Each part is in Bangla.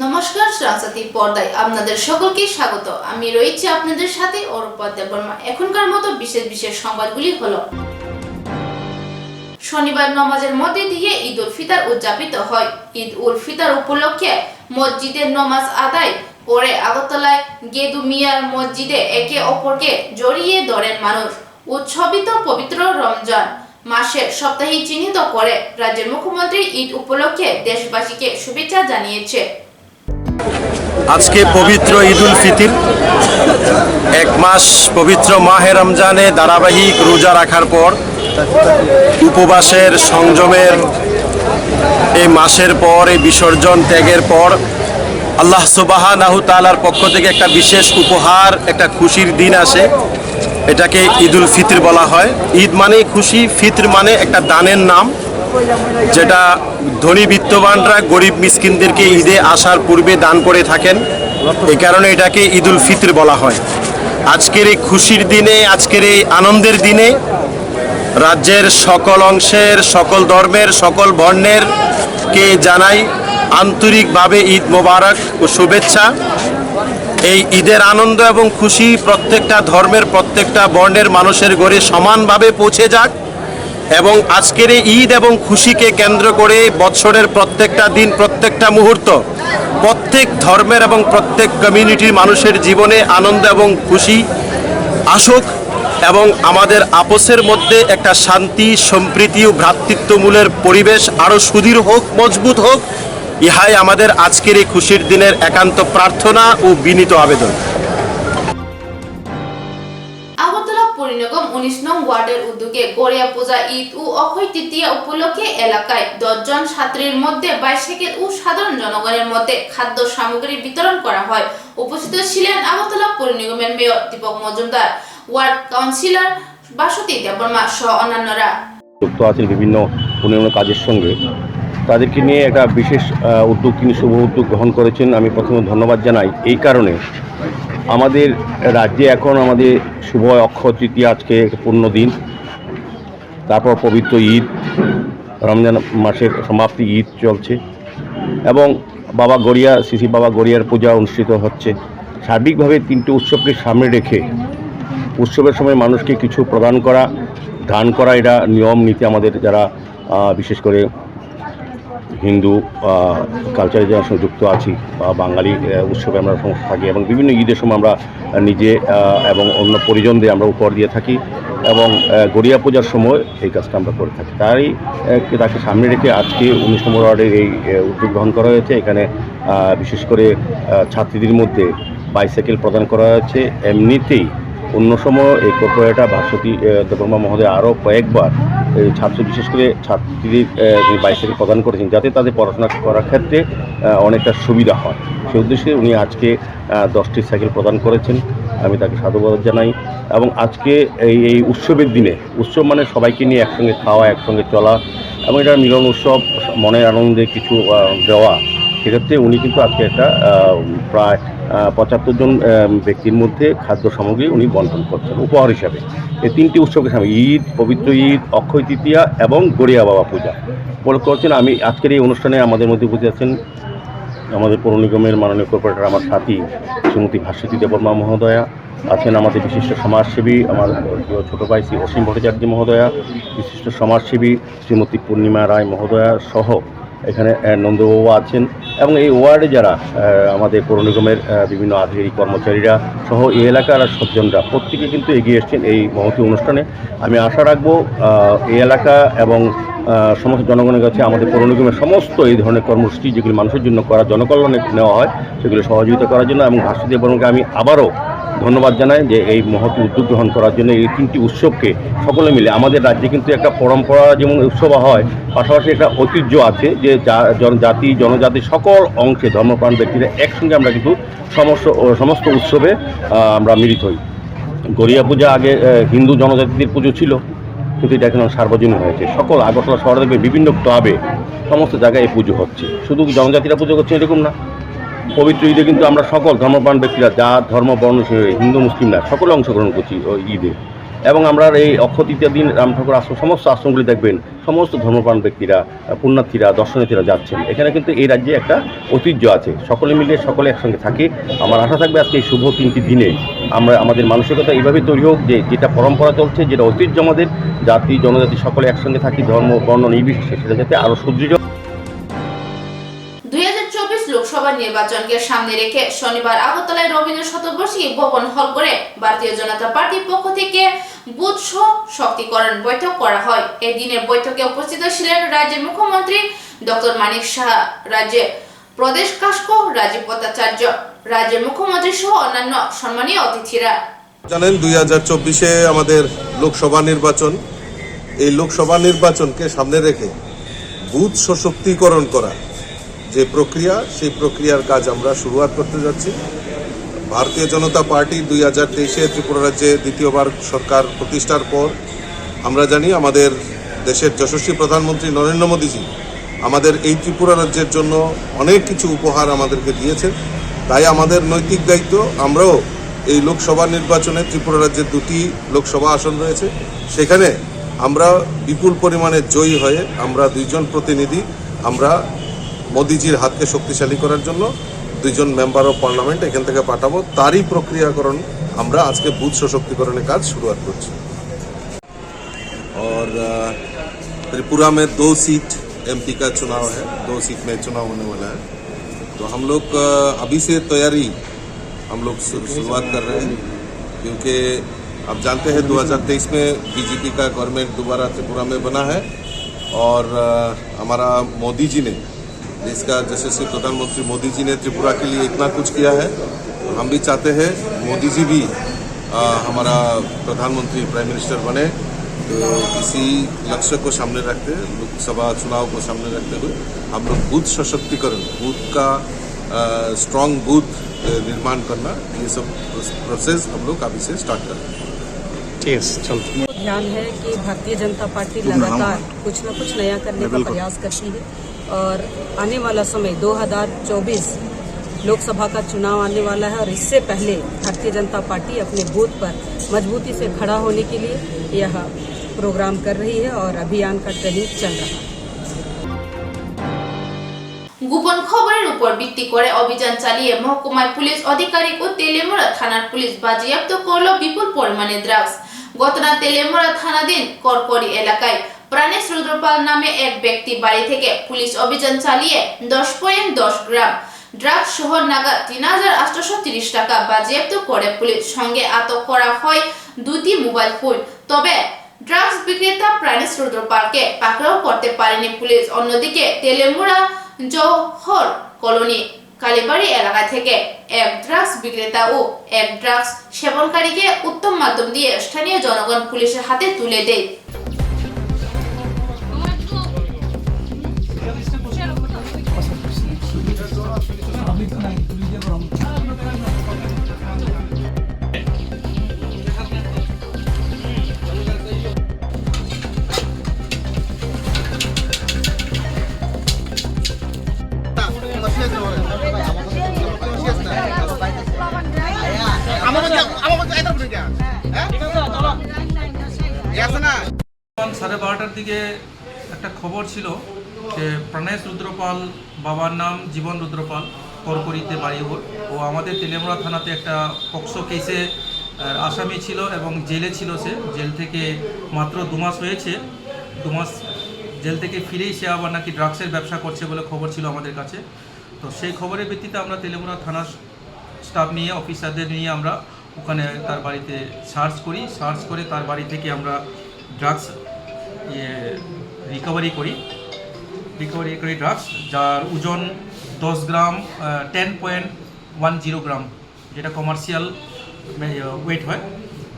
নমস্কার, সাংস্কৃতি পর্দায় আপনাদের সকলকে স্বাগত। আমি রয়েছি আপনাদের সাথে অরূপা দেববর্মা। এখনকার মতো বিশেষ বিশেষ সংবাদগুলি হলো: শনিবার নামাজের মধ্যে দিয়ে ঈদ উল ফিতর উদযাপিত হয়। ঈদ উল ফিতর উপলক্ষে মসজিদে নামাজ আদায় করে আগরতলায় গেদু মিয়ার মসজিদে একে অপরকে জড়িয়ে ধরেন মানুষ। উৎসবিত পবিত্র রমজান মাসের সপ্তাহে চিহ্নিত করে রাজ্যের মুখ্যমন্ত্রী ঈদ উপলক্ষে দেশবাসীকে শুভেচ্ছা জানিয়েছে। আজকে পবিত্র ঈদ উল ফিতর, এক মাস পবিত্র মাহে রমজানে ধারাবাহিক রোজা রাখার পর, উপবাসের সংযমের এই মাসের পর, এই বিসর্জন ত্যাগের পর আল্লাহ সুবহানাহু তাআলার পক্ষ থেকে একটা বিশেষ উপহার, একটা খুশির দিন আসে। এটাকে ঈদ উল ফিতর বলা হয়। ঈদ মানে খুশি, ফিতর মানে একটা দানের নাম, যেটা ধনী বিত্তবানরা গরিব মিসকিনদেরকে ঈদে আসার পূর্বে দান করে থাকেন। এই কারণে এটাকে ঈদ উল ফিতর বলা হয়। আজকের এই খুশির দিনে, আজকের এই আনন্দের দিনে রাজ্যের সকল অংশের, সকল ধর্মের, সকল বর্ণের কে জানাই আন্তরিকভাবে ঈদ মোবারক ও শুভেচ্ছা। এই ঈদের আনন্দ এবং খুশি প্রত্যেকটা ধর্মের, প্রত্যেকটা বর্ণের মানুষের ঘরে সমানভাবে পৌঁছে যাক, এবং আজকের এই ঈদ এবং খুশিকে কেন্দ্র করে বৎসরের প্রত্যেকটা দিন, প্রত্যেকটা মুহূর্ত প্রত্যেক ধর্মের এবং প্রত্যেক কমিউনিটির মানুষের জীবনে আনন্দ এবং খুশি আসুক, এবং আমাদের আপসের মধ্যে একটা শান্তি, সম্প্রীতি ও ভ্রাতৃত্বমূলের পরিবেশ আরও সুদৃঢ় হোক, মজবুত হোক। ইহাই আমাদের আজকের এই খুশির দিনের একান্ত প্রার্থনা ও বিনীত আবেদন। আগরতলা পৌর নিগম 19 নং ওয়ার্ডের উদ্যোগে গড়িয়া পূজা, ঈদ ও অক্ষয় তৃতীয়া উপলক্ষে এলাকায় 10 জন ছাত্রীর মধ্যে বাইসাইকেল ও সাধারণ জনগণের মধ্যে খাদ্য সামগ্রী বিতরণ করা হয়। উপস্থিত ছিলেন আগরতলা পৌর নিগমের mayor Dipak Majumdar, ward councillor Basanti Debbarma সহ অন্যান্যরা। যুক্ত আছেন বিভিন্ন উন্নয়ন কাজের সঙ্গে, তাদেরকে নিয়ে একটা বিশেষ উদ্যোগ, তিনি শুভ উদ্যোগ গ্রহণ করেছেন। আমি প্রথমে ধন্যবাদ জানাই। এই কারণে আমাদের রাজ্যে এখন আমাদের শুভ অক্ষয় তৃতীয়া, আজকে পূর্ণ দিন, তারপর পবিত্র ঈদ, রমজান মাসের সমাপ্তি ঈদ চলছে, এবং বাবা গড়িয়া, শ্রী বাবা গড়িয়ার পূজা অনুষ্ঠিত হচ্ছে। সার্বিকভাবে তিনটি উৎসবকে সামনে রেখে উৎসবের সময় মানুষকে কিছু প্রদান করা, দান করা, এটা নিয়ম নীতি আমাদের যারা বিশেষ করে হিন্দু কালচারে যারা যুক্ত আছি বা বাঙালি উৎসবে আমরা সমস্ত থাকি, এবং বিভিন্ন ঈদের সময় আমরা নিজে এবং অন্য পরিজনদের আমরা উপহার দিয়ে থাকি, এবং গড়িয়া পূজার সময় এই কাজটা আমরা করে থাকি। তাকে সামনে রেখে আজকে 19 নম্বর ওয়ার্ডের এই উদ্যোগ গ্রহণ করা হয়েছে। এখানে বিশেষ করে ছাত্রীদের মধ্যে বাইসাইকেল প্রদান করা হয়েছে। এমনিতেই অন্য সময় এই কর্পোরেটর বাসন্তী দেববর্মা মহোদয় আরও কয়েকবার ছাত্র, বিশেষ করে ছাত্রীদের বাইসাইকেল প্রদান করেছেন, যাতে তাদের পড়াশোনা করার ক্ষেত্রে অনেকটা সুবিধা হয়। সেই উদ্দেশ্যে উনি আজকে 10টি সাইকেল প্রদান করেছেন। আমি তাকে সাধুবাদ জানাই। এবং আজকে এই উৎসবের দিনে, উৎসব মানে সবাইকে নিয়ে একসঙ্গে খাওয়া, একসঙ্গে চলা, এবং এটা মিলন উৎসব, মনের আনন্দে কিছু দেওয়া। সেক্ষেত্রে উনি কিন্তু আজকে একটা প্রায় 75 জন ব্যক্তির মধ্যে খাদ্য সামগ্রী উনি বন্টন করছেন উপহার হিসাবে। এই তিনটি উৎসবের সামনে ঈদ, পবিত্র ঈদ, অক্ষয় তৃতীয়া এবং গড়িয়া বাবা পূজা উপলক্ষ করছেন। আমি আজকের এই অনুষ্ঠানে আমাদের মধ্যে উপস্থিত আছেন আমাদের পৌর নিগমের মাননীয় কর্পোরেটর, আমার সাথী শ্রীমতী বাসন্তী দেববর্মা মহোদয়া, আছেন আমাদের বিশিষ্ট সমাজসেবী আমার ছোট ভাই শ্রী অসীম ভট্টাচার্য মহোদয়া, বিশিষ্ট সমাজসেবী শ্রীমতী পূর্ণিমা রায় মহোদয়া সহ এখানে নন্দবাবু আছেন, এবং এই ওয়ার্ডে যারা আমাদের পৌর নিগমের বিভিন্ন আধিকারিক কর্মচারীরা সহ এই এলাকার সজ্জনরা প্রত্যেকে কিন্তু এগিয়ে এসছেন এই মহতী অনুষ্ঠানে। আমি আশা রাখবো এই এলাকা এবং সমস্ত জনগণের কাছে আমাদের পৌর নিগমের সমস্ত এই ধরনের কর্মসূচি যেগুলি মানুষের জন্য করা, জনকল্যাণে নেওয়া হয়, সেগুলো সহযোগিতা করার জন্য। এবং বাসন্তী দেববর্মাকে আমি আবারও ধন্যবাদ জানাই যে এই মহৎ উদ্যোগ গ্রহণ করার জন্য। এই তিনটি উৎসবকে সকলে মিলে, আমাদের রাজ্যে কিন্তু একটা পরম্পরা যেমন উৎসব হয়, পাশাপাশি একটা ঐতিহ্য আছে যে জাতি জনজাতি সকল অংশে ধর্মপ্রাণ ব্যক্তিরা একসঙ্গে আমরা কিন্তু সমস্ত উৎসবে আমরা মিলিত হই। গড়িয়া পূজা আগে হিন্দু জনজাতিদের পুজো ছিল, কিন্তু এটা এখন সার্বজনীন হয়েছে। সকল আগরতলা শহরে দেখবে বিভিন্ন ক্লাবে সমস্ত জায়গায় এই পুজো হচ্ছে। শুধু জনজাতিরা পুজো করছে এরকম না, পবিত্র ঈদে কিন্তু আমরা সকল ধর্মপ্রাণ ব্যক্তিরা, যা ধর্ম বর্ণ, হিন্দু মুসলিমরা সকলে অংশগ্রহণ করছি ওই ঈদে। এবং আমরা এই অক্ষয় তৃতীয় দিন রাম ঠাকুর আশ্রম সমস্ত আশ্রমগুলি দেখবেন সমস্ত ধর্মপ্রাণ ব্যক্তিরা, পুণ্যার্থীরা, দর্শনার্থীরা যাচ্ছেন। এখানে কিন্তু এই রাজ্যে একটা ঐতিহ্য আছে, সকলে মিলে সকলে একসঙ্গে থাকে। আমার আশা থাকবে আজকে এই শুভ 3টি দিনে আমরা আমাদের মানসিকতা এইভাবেই তৈরি হোক যে যেটা পরম্পরা চলছে, যেটা ঐতিহ্য আমাদের, জাতি জনজাতি সকলে একসঙ্গে থাকি, ধর্ম বর্ণ নির্বিশেষে, সেটা যাতে আরও সুদৃঢ়। 2024 লোকসভা নির্বাচনকে সামনে রেখে শনিবার আগরতলায় রবীন্দ্র শতবার্ষিকী ভবন হল করে ভারতীয় জনতা পার্টির পক্ষ থেকে বুথ শক্তিকরণ বৈঠক করা হয়। এই দিনের বৈঠকে উপস্থিত ছিলেন রাজ্যের মুখ্যমন্ত্রী ডক্টর মানিক সাহা, রাজ্যের প্রদেশ কাস্ক রাজীব ভট্টাচার্য, রাজ্যের মুখ্যমন্ত্রী সহ অন্যান্য সম্মানীয় অতিথিরা। জানেন 2024-এ আমাদের লোকসভা নির্বাচন। এই লোকসভা নির্বাচনকে সামনে রেখে বুথ সশক্তিকরণ করা যে প্রক্রিয়া, সেই প্রক্রিয়ার কাজ আমরা শুরুয়াত করতে যাচ্ছি। ভারতীয় জনতা পার্টি 2023-এ ত্রিপুরা রাজ্যে দ্বিতীয়বার সরকার প্রতিষ্ঠার পর আমরা জানি আমাদের দেশের যশস্বী প্রধানমন্ত্রী নরেন্দ্র মোদীজি আমাদের এই ত্রিপুরা রাজ্যের জন্য অনেক কিছু উপহার আমাদেরকে দিয়েছেন। তাই আমাদের নৈতিক দায়িত্ব, আমরাও এই লোকসভা নির্বাচনে ত্রিপুরা রাজ্যের 2টি লোকসভা আসন রয়েছে, সেখানে আমরা বিপুল পরিমাণে জয়ী হয়ে আমরা 2 জন প্রতিনিধি আমরা মোদিজির হাতকে শক্তিশালী করার জন্য 2 জন মেম্বার অফ পার্লামেন্ট এখান থেকে পাঠাবো। তারই প্রক্রিয়াকরণ আমরা আজকে বুথ সশক্তিকরণের কাজ শুরুয়াত করছি। और त्रिपुरा में 2 सीट एमपी का चुनाव है, 2 सीट में चुनाव होने वाला है। तो हम लोग अभी से तैयारी हम लोग शुरुआत कर रहे हैं, क्योंकि आप जानते हैं 2023 में बीजेपी का गवर्नमेंट दोबारा त्रिपुरा में बना है और हमारा मोदी जी ने, इसका यशस्वी प्रधानमंत्री मोदी जी ने त्रिपुरा के लिए इतना कुछ किया है। तो हम भी चाहते हैं मोदी जी भी हमारा प्रधानमंत्री प्राइम मिनिस्टर बने। तो इसी लक्ष्य को सामने रखते हुए, लोकसभा चुनाव को सामने रखते हुए हम लोग बूथ सशक्तिकरण, बूथ का स्ट्रॉन्ग बूथ निर्माण करना, ये सब प्रोसेस हम लोग अभी से स्टार्ट कर रहे हैं। ध्यान है कि भारतीय जनता पार्टी लगातार कुछ न कुछ नया करने का प्रयास करती है और आने वाला समय 2024 लोकसभा का चुनाव आने वाला है और इससे पहले भारतीय जनता पार्टी अपने बूथ पर मजबूती से खड़ा होने के लिए यह प्रोग्राम कर रही है और अभियान का ट्रेनिंग चल रहा है। গোপন খবরের উপর ভিত্তি করে অভিযান চালিয়ে মহকুমায় পুলিশ আধিকারিক ও তেলেমুড়া থানার পুলিশ বাজেয়াপ্ত করল বিপুল পরিমাণে ড্রাগস। গতনা তেলেমুড়া থানাধীন করকরি এলাকায় প্রাণেশ রুদ্রপাল নামে এক ব্যক্তি বাড়ি থেকে পুলিশ অভিযান চালিয়ে 10.10 গ্রাম ড্রাগস সহ নাগাদ 3,830 টাকা বাজেয়াপ্ত করে পুলিশ। সঙ্গে আটক করা হয় 2টি মোবাইল ফোন। তবে ড্রাগস বিক্রেতা প্রাণেশ রুদ্রপালকে পাকড়াও করতে পারেনি পুলিশ। অন্যদিকে তেলেমুড়া জওহর কলোনি কালীবাড়ি এলাকা থেকে এক ড্রাগস বিক্রেতা ও এক ড্রাগস সেবনকারীকে উত্তম মাধ্যম দিয়ে স্থানীয় জনগণ পুলিশের হাতে তুলে দেয়। সাড়ে 12টার দিকে একটা খবর ছিল যে প্রাণেশ রুদ্রপাল, বাবার নাম জীবন রুদ্রপাল, করকরিতে বাড়ি ওর। ও আমাদের তেলেমুড়া থানাতে একটা পক্সো কেসে আসামি ছিল এবং জেলে ছিল। সে জেল থেকে মাত্র 2 মাস হয়েছে। 2 মাস জেল থেকে ফিরেই সে আবার নাকি ড্রাগসের ব্যবসা করছে বলে খবর ছিল আমাদের কাছে। তো সেই খবরের ভিত্তিতে আমরা তেলেমুড়া থানার স্টাফ নিয়ে, অফিসারদের নিয়ে আমরা ওখানে তার বাড়িতে সার্চ করি। সার্চ করে তার বাড়ি থেকে আমরা ড্রাগস রিকভারি করি ড্রাগস, যার ওজন 10 গ্রাম 10.10 গ্রাম, যেটা কমার্শিয়াল ওয়েট হয়।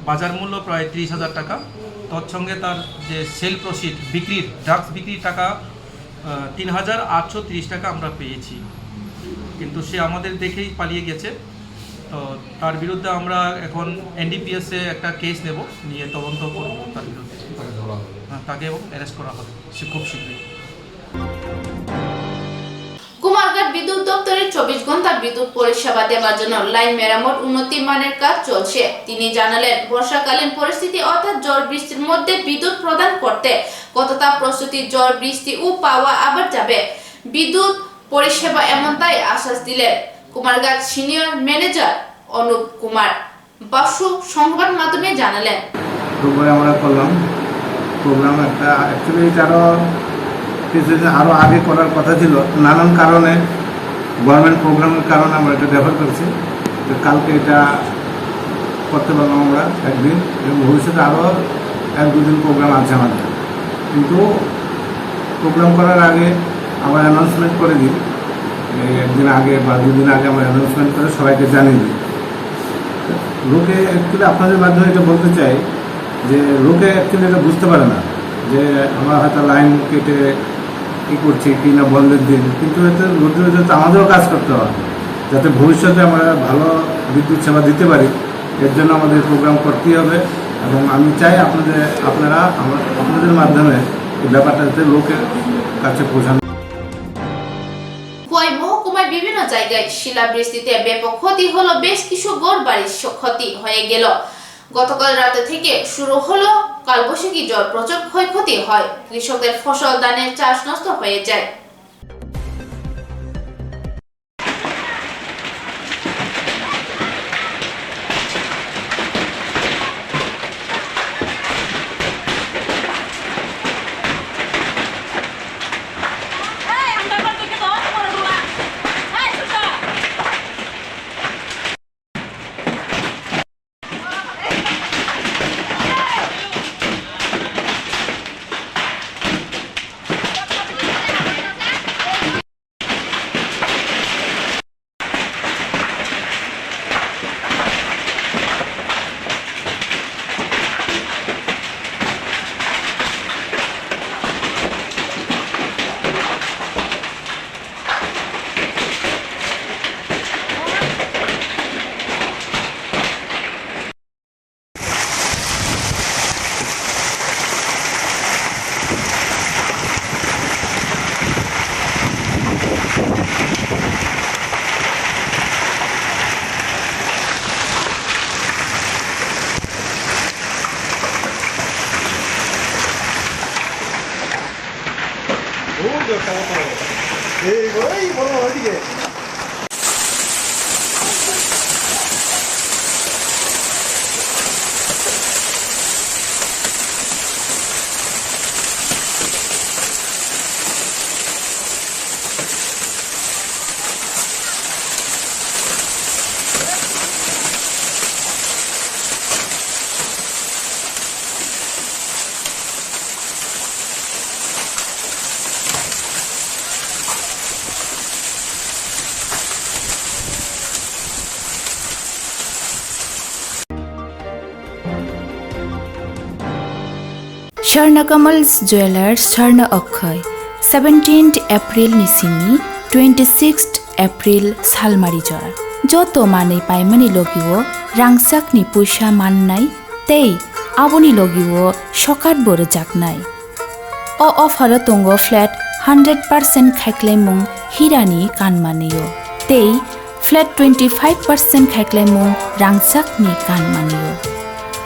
বাজার মূল্য প্রায় 30,000 টাকা। তৎসঙ্গে তার যে সেল প্রসিড, ড্রাগস বিক্রির টাকা 3,830 টাকা আমরা পেয়েছি। কিন্তু সে আমাদের দেখেই পালিয়ে গেছে। তো তার বিরুদ্ধে আমরা এখন NDPS-এ একটা কেস নেব, নিয়ে তদন্ত করব তার বিরুদ্ধে। তাকে এবং অ্যারেস্ট করা হবে সে খুব শীঘ্রই। কুমারঘাট বিদ্যুৎ দপ্তরে 24 ঘন্টা বিদ্যুৎ পরিষেবা দেওয়ার জন্য লাইন মেরামত উন্নতি মানের কাজ চলছে। তিনি জানালেন, বর্ষাকালীন পরিস্থিতি অর্থাৎ ঝড় বৃষ্টির মধ্যে বিদ্যুৎ প্রদান করতে কতটা প্রস্তুতি ঝড় বৃষ্টি ও পাওয়া আবার যাবে বিদ্যুৎ পরিষেবা এমনটাই আশ্বাস দিলেন কুমারঘাট সিনিয়র ম্যানেজার অনুপ কুমার বাসু সংবাদ মাধ্যমে জানালেন। দুপুরে আমরা করলাম প্রোগ্রাম একটা, অ্যাকচুয়ালি এটা কিছুদিন আরও আগে করার কথা ছিল, নানান কারণে গভর্নমেন্ট প্রোগ্রামের কারণে আমরা এটা ডেভেল করছি। তো কালকে এটা করতে পারলাম আমরা একদিন, এবং ভবিষ্যতে আরও 1-2 দিন প্রোগ্রাম আছে আমাদের। কিন্তু প্রোগ্রাম করার আগে আমরা অ্যানাউন্সমেন্ট করে দিই, একদিন আগে বা 2 দিন আগে আমরা অ্যানাউন্সমেন্ট করে সবাইকে জানিয়ে দিই। লোকে অ্যাকচুয়ালি আপনাদের মাধ্যমে এটা বলতে চাই যে লোকে অ্যাকচুয়ালি এটা বুঝতে পারে না যে আমরা হয়তো লাইন কেটে কী করছি কি না বন্ধের দিন, কিন্তু এতে রোদ্রে তো আমাদেরও কাজ করতে হবে যাতে ভবিষ্যতে আমরা ভালো বিদ্যুৎ সেবা দিতে পারি। এর জন্য আমাদের প্রোগ্রাম করতেই হবে, এবং আমি চাই আপনাদের মাধ্যমে এই ব্যাপারটা যাতে লোকের কাছে পৌঁছানো। খোয়াই মহকুমায় বিভিন্ন জায়গায় শিলাবৃষ্টিতে ব্যাপক ক্ষতি হলো, বেশ কিছু ঘরবাড়ির ক্ষতি হয়ে গেল। গতকাল রাতে থেকে শুরু হলো কালবৈশাখী ঝড়, প্রচুর ক্ষয়ক্ষতি হয়, কৃষকদের ফসল ধানের চাষ নষ্ট হয়ে যায়। Swarnakamal's Jewelers Swarna Akhay 17th April Nisini 26th April Salmari Jora Joto Mane Paimani Logiwo Rangsak ni Pusha Mannai Tei Aboni Logiwo Shokat Bore Jaknai O Offer Tongo Flat 100% Khaiklemung Hirani Kanmaneyo Tei Flat 25% Khaiklemung Rangsak ni Kanmaneyo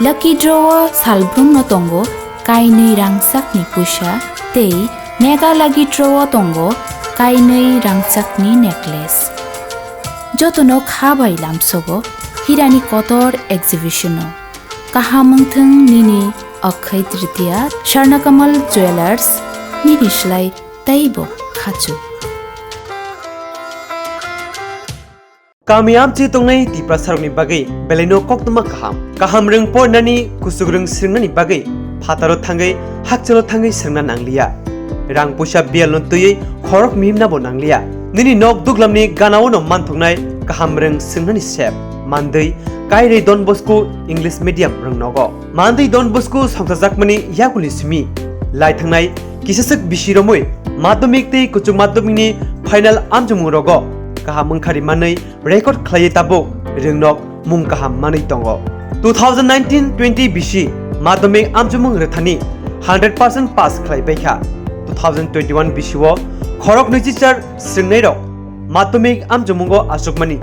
Lucky Draw Salbrum no Tongo Kainei rangsak ni pusha tei mega lagi draw tongo kainei rangsak ni necklace jotono khabai lamsogo hirani kotor exhibition kahamungthung nini akhai tritiya Swarnakamal Jewelers nini shlai taibo khachu Kamiam ci tongnai ti prasarni bagai beleno koktuma kaham reng pornani kusugrung sringnani bagai Fataro thangai hakchalo thangai srengna nanglia rang pusha bial no tuyei khorok mimna bo nanglia nini nok duglamni ganao no manthoknai kaham reng srengnani sep mandei kairei Don Bosco English medium reng nogo mandei Don Bosco songtajakmani yakuli simi lai thangnai kisasak bisiromoi madhyamik tei kuchuk madhyamikni final amjumung rogo kaham mungkhari manei record khlai tabo rengnok mung kaham manei tongo 2019-20 BC Madhyamik Amjumung Rethani 100% pass khlai baikha 2021 BC wo khorok nichichar sringnai rok মাধ্যমিক আমজমুঙ্গ আসুকমানি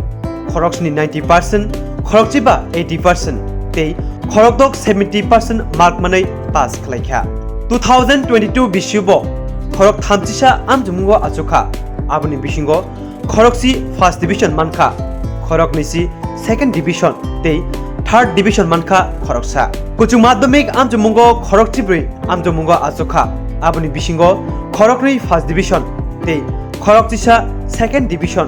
খরকসনি 90% খরকচিবা 80% তেই খরকদক 70% মার্ক মাनै পাস খাलायखा 2022 बिसिब खरक थामथिसा आमजमुंग आचुखा आबनि बिसिंग खरकसि फर्स्ट डिविजन मानखा खरक निसि सेकेंड डिविजन ते थर्ड डिविजन मानखा खरकसा कुचु माध्यमिक आमजमुंग खरक चिब्रै आमजमुंग आचुखा आबनि बिसिंग खरकनै फर्स्ट डिविजन ते खरकथिसा सेकेंड डिविजन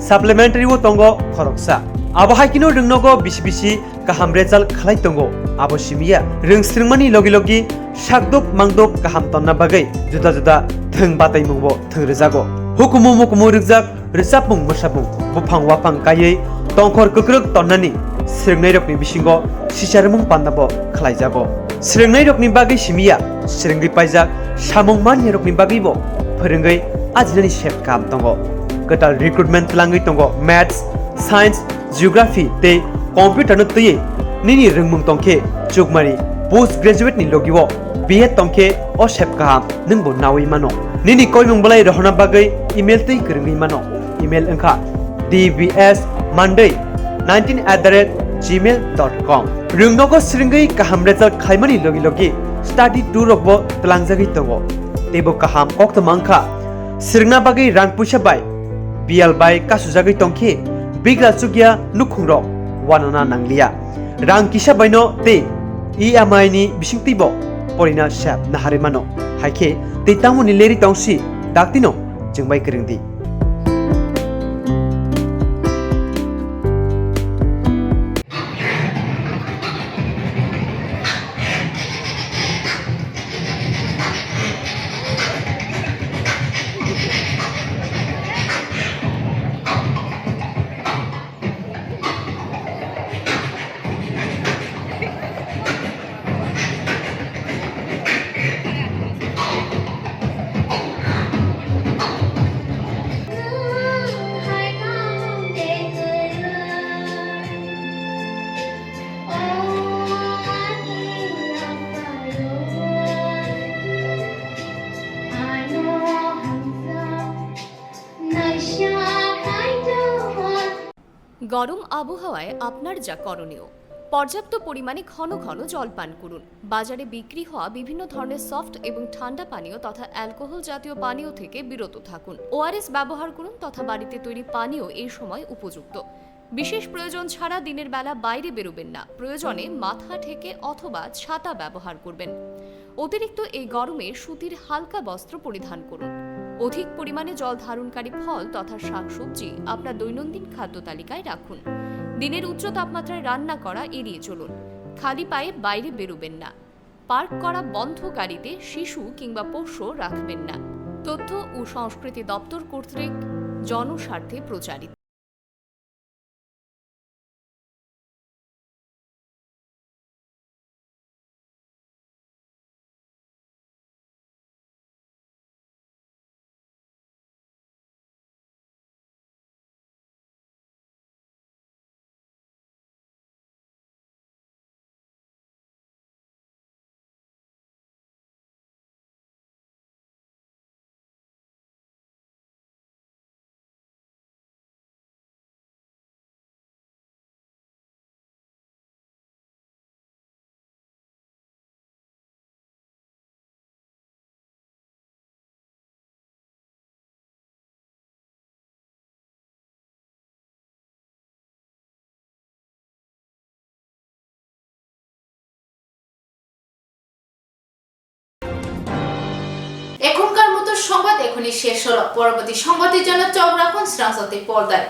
सप्लीमेंटारि वो तंग खरकसा आबहायकिनो रोंनगो बिसि गाहाम रेजाल्ट खालाय तंगो आबो सिमिया रोंस्रिंमानि लगे लगे साकदुक मांदुक गाहाम तन्ना बागै जुदा जुदा थों बाताय मुंबो थों रोजागो हुकुमु मुकुमु रोजाक रोजाबुं मोसाबुं बुफां वाफां गायै तंखर गोग्रोग तन्नानि स्रिंनाय रकनि बिसिंगो सिसारमुं पान्नाबो खालायजागो स्रिंनाय रकनि बागै सिमिया स्रिंगै पाइजाक सामुं मानि रकनि बागैबो फोरोंगै आजिनानि सेफ काम दंगो गोटाल रिक्रुटमेंट लांगै दंगो मैथ्स साइंस जियोग्राफी ते कंप्यूटर न तयै निनि रोंमुं तंखे चुकमारि पोस्ट ग्रेजुएट नि लगिवो बीए तंखे ओ सेफ काम नंगबो नावै मानो निनि कोइमुं बलाय रहना बागै इमेल तै गोरोंगै मानो इमेल अंखा dbs19@gmail.com रोंनगो स्रिंगै गाहाम रेजाल्ट खायमानि लगे लगे स्टाडी टूर रकबो तलांजागै दंगो तेबो गाहाम कक्तमांखा स्रिंना बागै रां पुइसा बाय बियाल बाय कासुजागै तंखे बिग्रा चुगिया नुखुंरो वानना नांलिया रां किसा बायनो ते EMI नि बिसिंतिबो परिना सेप नाहारे मानो हायखे ते तामुनि लेरि तंसि दाक्तिनो जोंबाय गोरोंदि গরম আবহাওয়ায় আপনার যা করণীয় পর্যাপ্ত পরিমাণে ঘন ঘন জল পান করুন বাজারে বিক্রি হওয়া বিভিন্ন ধরনের সফট এবং ঠান্ডা পানীয় তথা অ্যালকোহল জাতীয় পানীয় থেকে বিরত থাকুন ওআরএস ব্যবহার করুন তথা বাড়িতে তৈরি পানীয় এই সময় উপযুক্ত বিশেষ প্রয়োজন ছাড়া দিনের বেলা বাইরে বেরোবেন না প্রয়োজনে মাথা ঢেকে অথবা ছাতা ব্যবহার করবেন অতিরিক্ত এই গরমে সুতির হালকা বস্ত্র পরিধান করুন অধিক পরিমাণে জল ধারণকারী ফল তথা শাকসবজি আপনার দৈনন্দিন খাদ্য তালিকায় রাখুন দিনের উচ্চ তাপমাত্রায় রান্না করা এড়িয়ে চলুন খালি পায়ে বাইরে বেরোবেন না পার্ক করা বন্ধ গাড়িতে শিশু কিংবা পোষ্য রাখবেন না তথ্য ও সংস্কৃতি দপ্তর কর্তৃক জনস্বার্থে প্রচারিত এখনকার মতো সংবাদ এখনই শেষ হলো পরবর্তী সংবাদের জন্য চোখ রাখুন শ্রাবন্তী পর্দায়।